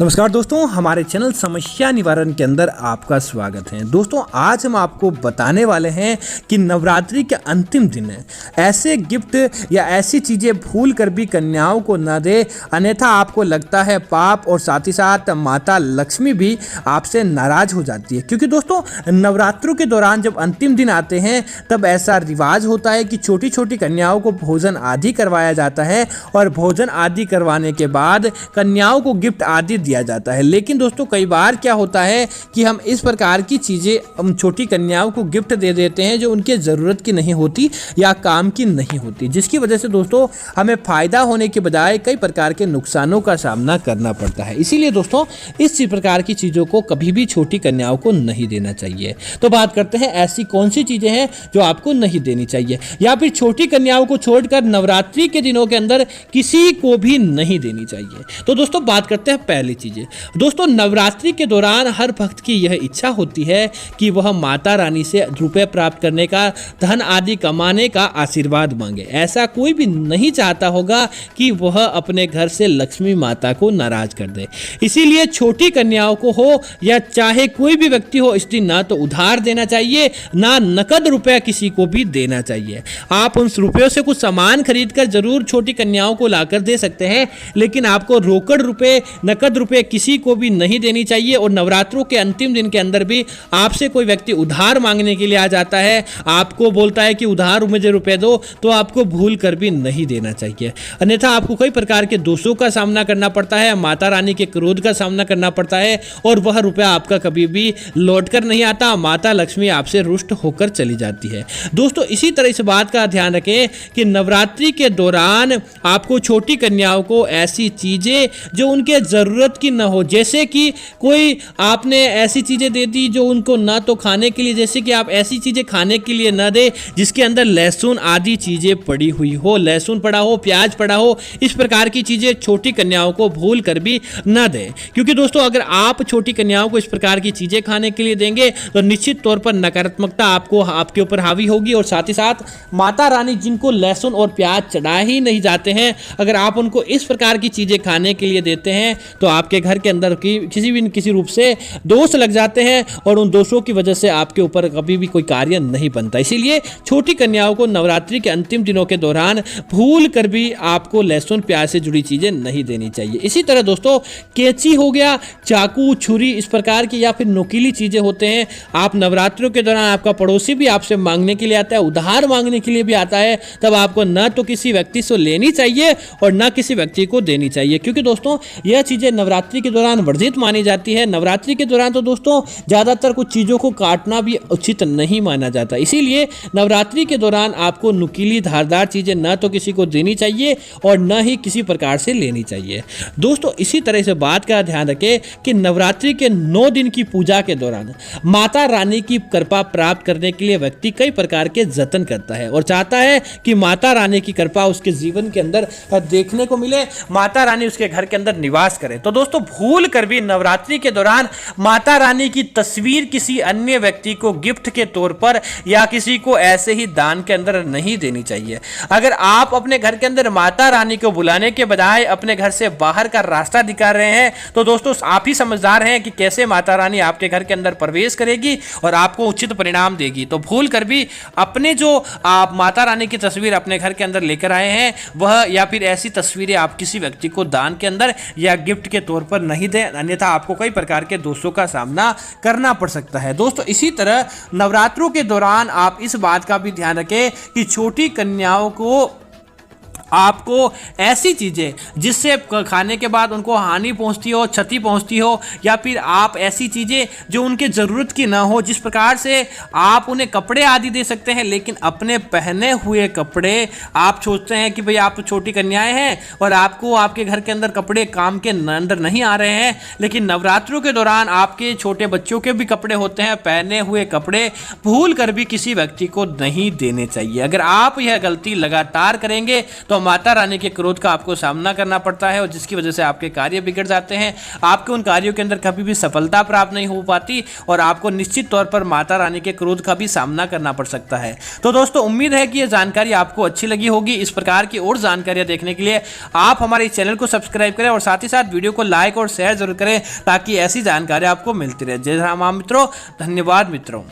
नमस्कार दोस्तों, हमारे चैनल समस्या निवारण के अंदर आपका स्वागत है। दोस्तों, आज हम आपको बताने वाले हैं कि नवरात्रि के अंतिम दिन ऐसे गिफ्ट या ऐसी चीज़ें भूल कर भी कन्याओं को न दे, अन्यथा आपको लगता है पाप और साथ ही साथ माता लक्ष्मी भी आपसे नाराज हो जाती है। क्योंकि दोस्तों, नवरात्रों के दौरान जब अंतिम दिन आते हैं तब ऐसा रिवाज होता है कि छोटी छोटी कन्याओं को भोजन आदि करवाया जाता है और भोजन आदि करवाने के बाद कन्याओं को गिफ्ट आदि दिया जाता है। लेकिन दोस्तों, कई बार क्या होता है कि हम इस प्रकार की चीज़ें छोटी कन्याओं को गिफ्ट दे देते हैं जो उनके ज़रूरत की नहीं होती या काम की नहीं होती, जिसकी वजह से दोस्तों हमें फ़ायदा होने के बजाय कई प्रकार के नुकसानों का सामना करना पड़ता है। इसीलिए दोस्तों, इस प्रकार की चीज़ों को कभी भी छोटी कन्याओं को नहीं देना चाहिए। तो बात करते हैं ऐसी कौन सी चीज़ें हैं जो आपको नहीं देनी चाहिए या फिर छोटी कन्याओं को छोड़कर नवरात्रि के दिनों के अंदर किसी को भी नहीं देनी चाहिए। तो दोस्तों, बात करते हैं पहली चीजें। दोस्तों, नवरात्रि के दौरान हर भक्त की यह इच्छा होती है कि वह माता रानी से रुपए प्राप्त करने का, धन आदि कमाने का आशीर्वाद मांगे। ऐसा कोई भी नहीं चाहता होगा कि वह अपने घर से लक्ष्मी माता को नाराज कर दे। इसीलिए छोटी कन्याओं को हो या चाहे कोई भी व्यक्ति हो, इस दिन ना तो उधार देना चाहिए, ना नकद रुपया किसी को भी देना चाहिए। आप उन रुपयों से कुछ सामान खरीद कर जरूर छोटी कन्याओं को लाकर दे सकते हैं, लेकिन आपको रोकड़ रुपए, नकद रुपए किसी को भी नहीं देनी चाहिए। और नवरात्रों के अंतिम दिन के अंदर भी आपसे कोई व्यक्ति उधार मांगने के लिए आ जाता है, आपको बोलता है कि उधार मुझे रुपए दो, तो आपको भूल कर भी नहीं देना चाहिए। अन्यथा आपको कई प्रकार के दोषों का सामना करना पड़ता है, माता रानी के क्रोध का सामना करना पड़ता है और वह रुपया आपका कभी भी लौट कर नहीं आता। माता लक्ष्मी आपसे रुष्ट होकर चली जाती है। दोस्तों, इसी तरह इस बात का ध्यान रखें कि नवरात्रि के दौरान आपको छोटी कन्याओं को ऐसी चीजें जो उनके जरूरत की न हो, जैसे कि कोई आपने ऐसी चीजें दे दी जो उनको ना तो खाने के लिए, जैसे कि आप ऐसी चीजें खाने के लिए न दे जिसके अंदर लहसुन आदि चीजें पड़ी हुई हो, लहसुन पड़ा हो, प्याज पड़ा हो, इस प्रकार की चीजें छोटी कन्याओं को भूल कर भी न दें। क्योंकि दोस्तों, अगर आप छोटी कन्याओं को इस प्रकार की चीजें खाने के लिए देंगे तो निश्चित तौर पर नकारात्मकता आपके ऊपर हावी होगी और साथ ही साथ माता रानी जिनको लहसुन और प्याज चढ़ाए ही नहीं जाते हैं, अगर आप उनको इस प्रकार की चीजें खाने के लिए देते हैं तो आपके घर के अंदर किसी रूप से दोष लग जाते हैं और उन दोषों की वजह से आपके ऊपर कभी भी कोई कार्य नहीं बनता। इसीलिए छोटी कन्याओं को नवरात्रि के अंतिम दिनों के दौरान भूल कर भी आपको लहसुन प्याज से जुड़ी चीजें नहीं देनी चाहिए। इसी तरह दोस्तों, कैंची हो गया, चाकू, छुरी, इस प्रकार की या फिर नुकीली चीजें होते हैं, आप नवरात्रियों के दौरान आपका पड़ोसी भी आपसे मांगने के लिए आता है, उधार मांगने के लिए भी आता है, तब आपको न तो किसी व्यक्ति से लेनी चाहिए और न किसी व्यक्ति को देनी चाहिए। क्योंकि दोस्तों, यह चीजें नवरात्रि के दौरान वर्जित मानी जाती है। नवरात्रि के दौरान तो दोस्तों ज्यादातर कुछ चीजों को काटना भी उचित नहीं माना जाता। इसीलिए नवरात्रि के दौरान आपको नुकीली धारदार चीजें न तो किसी को देनी चाहिए और न ही किसी प्रकार से लेनी चाहिए। दोस्तों, इसी तरह से बात का ध्यान रखें कि नवरात्रि के 9 दिन की पूजा के दौरान माता रानी की कृपा प्राप्त करने के लिए व्यक्ति कई प्रकार के जतन करता है और चाहता है कि माता रानी की कृपा उसके जीवन के अंदर देखने को मिले, माता रानी उसके घर के अंदर निवास करे। तो दोस्तों, भूल कर भी नवरात्रि के दौरान माता रानी की तस्वीर किसी अन्य व्यक्ति को गिफ्ट के तौर पर या किसी को ऐसे ही दान के अंदर नहीं देनी चाहिए। अगर आप अपने घर के अंदर माता रानी को बुलाने के बजाय अपने घर से बाहर का रास्ता दिखा रहे हैं तो दोस्तों, आप ही समझदार हैं कि कैसे माता रानी आपके घर के अंदर प्रवेश करेगी और आपको उचित परिणाम देगी। तो भूल कर भी अपने जो आप माता रानी की तस्वीर अपने घर के अंदर लेकर आए हैं, वह या फिर ऐसी तस्वीरें आप किसी व्यक्ति को दान के अंदर या गिफ्ट के तौर पर नहीं दें, अन्यथा आपको कई प्रकार के दोषों का सामना करना पड़ सकता है। दोस्तों, इसी तरह नवरात्रों के दौरान आप इस बात का भी ध्यान रखें कि छोटी कन्याओं को आपको ऐसी चीज़ें जिससे खाने के बाद उनको हानि पहुंचती हो, क्षति पहुंचती हो, या फिर आप ऐसी चीज़ें जो उनके ज़रूरत की ना हो, जिस प्रकार से आप उन्हें कपड़े आदि दे सकते हैं, लेकिन अपने पहने हुए कपड़े आप सोचते हैं कि भाई आप छोटी कन्याएं हैं और आपको आपके घर के अंदर कपड़े काम के अंदर नहीं आ रहे हैं, लेकिन नवरात्रों के दौरान आपके छोटे बच्चों के भी कपड़े होते हैं, पहने हुए कपड़े भूल कर भी किसी व्यक्ति को नहीं देने चाहिए। अगर आप यह गलती लगातार करेंगे तो माता रानी के क्रोध का आपको सामना करना पड़ता है और जिसकी वजह से आपके कार्य बिगड़ जाते हैं, आपके उन कार्यों के अंदर कभी भी सफलता प्राप्त नहीं हो पाती और आपको निश्चित तौर पर माता रानी के क्रोध का भी सामना करना पड़ सकता है। तो दोस्तों उम्मीद है कि यह जानकारी आपको अच्छी लगी होगी। इस प्रकार की और जानकारियां देखने के लिए आप हमारे चैनल को सब्सक्राइब करें और साथ ही साथ वीडियो को लाइक और शेयर जरूर करें ताकि ऐसी जानकारी आपको मिलती रहे। जय राम मित्रों, धन्यवाद मित्रों।